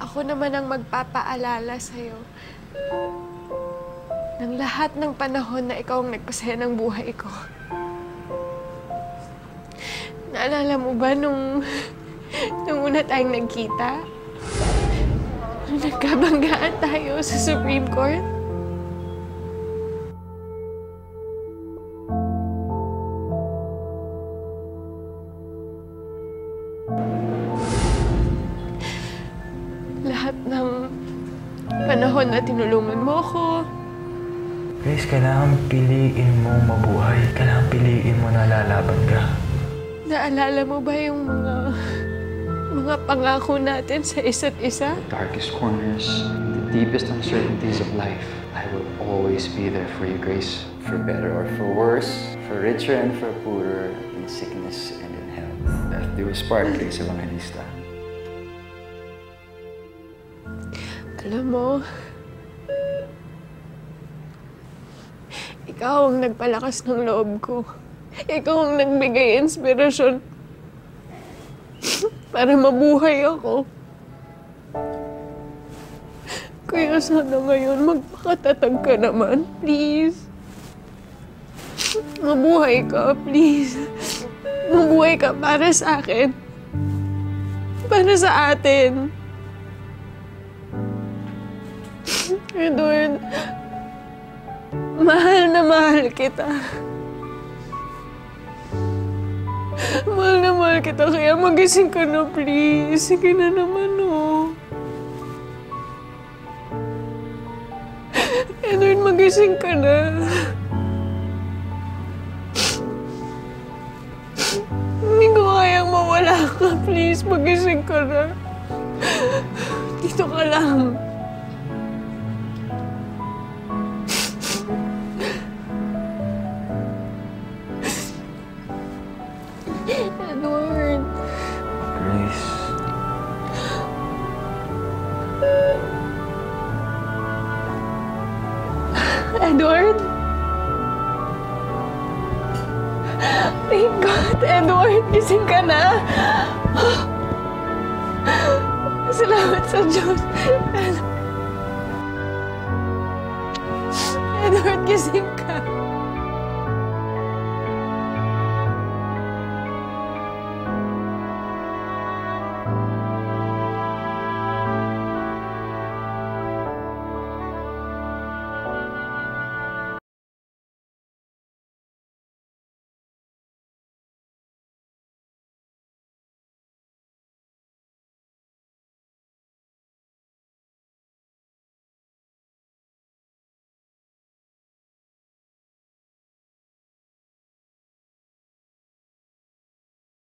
Ako naman ang magpapaalala sa'yo ng lahat ng panahon na ikaw ang nagpasaya ng buhay ko. Naalala mo ba nung una tayong nagkita? Nung nagkabanggaan tayo sa Supreme Court? Lahat ng panahon na tinulungan mo ko. Grace, kailangan piliin mo mabuhay. Kailangan piliin mo na lalaban ka. Naalala mo ba yung mga pangako natin sa isa't isa? Darkest corners, the deepest uncertainties of life, I will always be there for you, Grace. For better or for worse, for richer and for poorer, in sickness and in health. Death do us part, Grace Evangelista. Alam mo, ikaw ang nagpalakas ng loob ko. Ikaw ang nagbigay inspirasyon para mabuhay ako. Kaya sana ngayon magpakatatag ka naman, please. Mabuhay ka, please. Mabuhay ka para sa akin. Para sa atin. Edward, mahal na mahal kita. Mahal na mahal kita, kaya magising ka na, please. Sige na naman, oh. Edward, magising ka na. Hindi ko kayang mawala ka, please. Magising ka na. Dito ka lang. Edward. Grace. Edward? Thank God, Edward. Gising ka na. Salamat sa Diyos. Edward, gising